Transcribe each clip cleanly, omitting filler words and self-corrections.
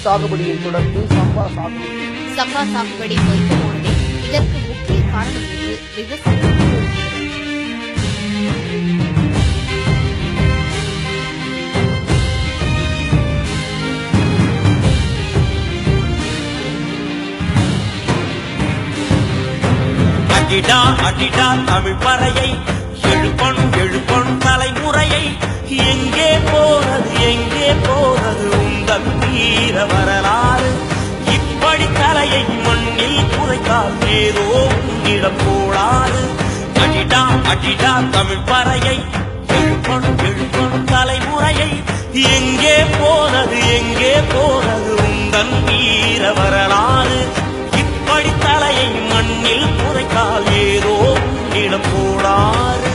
சாகுபடியை தொடர்ந்து சம்பா சாகுபடி குறைந்து போனதே இதற்கு முக்கிய காரணம் என்று விவசாயிகள் கூறுகின்றனர். அடிடா அடிடா தமிழ் பறையை எழுப்பன் தலைமுறையை எங்கே போறது உந்தன் வீர வரலாறு இப்படி தலையை மண்ணில் புதைத்தால் ஏதோ உன்னிடம் போடாது. அடிடா அடிடா தமிழ் பறையை எழுப்பன் தலைமுறையை எங்கே போறது உந்தன் வீர வரலாறு இப்படி தலையை மண்ணில் புதைத்தால் ஏதோ இடம் போடாறு.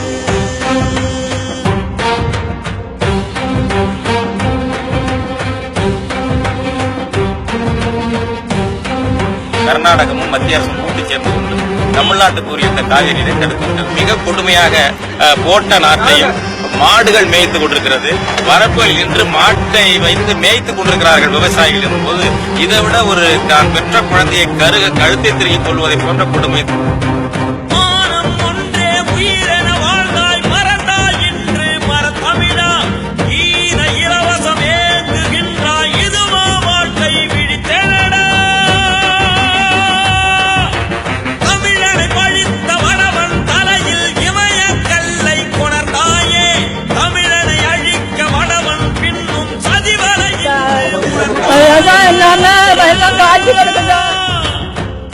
கர்நாடகமும் மத்திய அரசும் கூட்டி சேர்ந்து கொண்டு தமிழ்நாட்டுக்கு உரிய காவிரி நீரை தடுக்கின்றது. மிக கொடுமையாக போட்ட நாட்டையும் மாடுகள் மேய்த்து கொண்டிருக்கிறது. வரப்புகளில் இன்று மாட்டை வைத்து மேய்த்துக் கொண்டிருக்கிறார்கள் விவசாயிகள் என்பது இதை விட ஒரு தான் பெற்ற குழந்தையை கழுத்தை திருகிக் கொள்வதை போன்ற கொடுமை.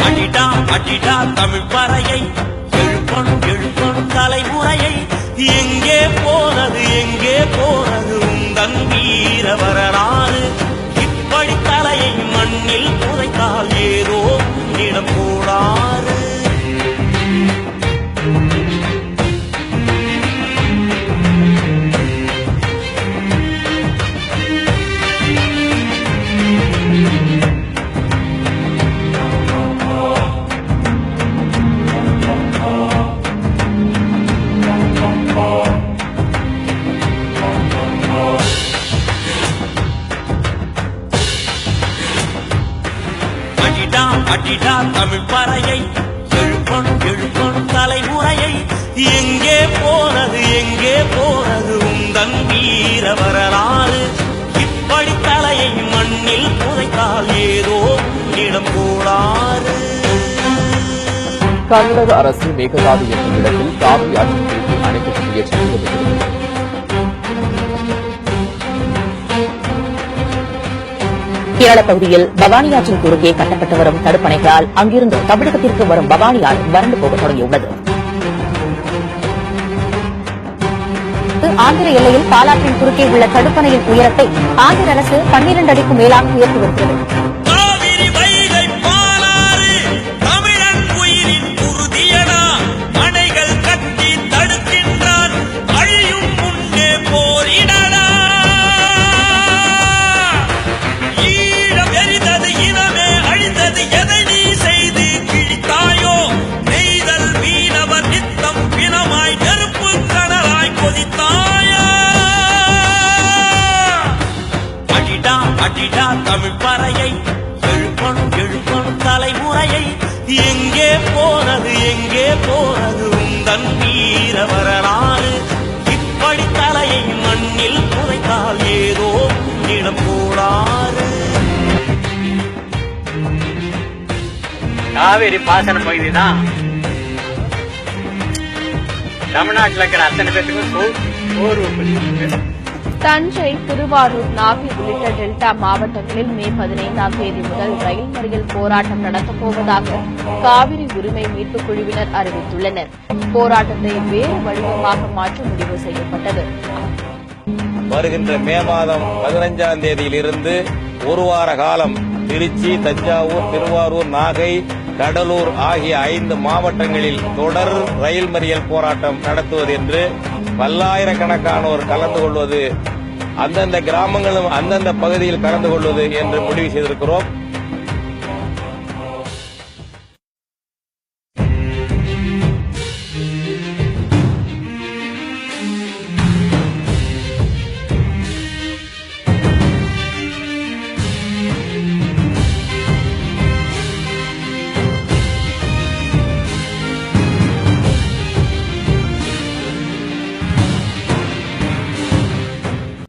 அடிடா அடிடா தமிழ் பறையை எழுப்பன் தலைமுறையை எங்கே போறது உந்தன் வீர வரலாறு இப்படி தலையை மண்ணில் புதைத்தால் ஏதோ இடம் போடாறு. அடிடா தமிழ் பறையை எழுப்பன் தலைமுறையை எங்கே போறது உந்தன் வீர வரலாறு இப்படி தலையை மண்ணில் புதைத்தால் ஏதோ இடம் போடாறு. தமிழக அரசு மேகதாது என்ற இடத்தில் காவிரி ஆற்றின் குறுக்கே அணை கட்ட முயற்சி ஈடுபட்டுள்ளது. கேரள பகுதியில் பவானி ஆற்றின் குறுக்கே கட்டப்பட்டு வரும் தடுப்பணைகளால் அங்கிருந்து தமிழகத்திற்கு வரும் பவானி ஆறு வறண்டு போக தொடங்கியுள்ளது. ஆந்திர எல்லையில் பாலாற்றின் குறுக்கே உள்ள தடுப்பணையின் உயரத்தை ஆந்திர அரசு 12 அடிக்கும் மேலாக உயர்த்தி வருகிறது. அடிடா தமிழ் பறையை எழுப்பன் தலைமுறையை எங்கே போறது உந்தன் வீர வரலாறு இப்படி தலையை மண்ணில் புதைத்தால் ஏதோ இடம் போடாறு. காவேரி பாசன பகுதி தான் தமிழ்நாட்டில் இருக்கிற அத்தனை பேருக்கும் சோர்வு. தஞ்சை, திருவாரூர், நாகை உள்ளிட்ட டெல்டா மாவட்டங்களில் மே 15ஆம் தேதி முதல் ரயில் மறியல் போராட்டம் நடத்தப்போவதாக காவிரி உரிமை மீட்புக் குழுவினர் அறிவித்துள்ளனர். போராட்டத்தை வேறு வடிவமாக மாற்ற முடிவு செய்யப்பட்டது. வருகின்ற மே மாதம் 15ஆம் தேதியிலிருந்து ஒரு வார காலம் திருச்சி, தஞ்சாவூர், திருவாரூர், நாகை, கடலூர் ஆகிய 5 மாவட்டங்களில் தொடர் ரயில் மறியல் போராட்டம் நடத்துவது என்று பல்லாயிரக்கணக்கானோர் கலந்து கொள்வது, அந்தந்த கிராமங்களும் அந்தந்த பகுதியில் கலந்து கொள்வது என்று முடிவு செய்திருக்கிறோம்.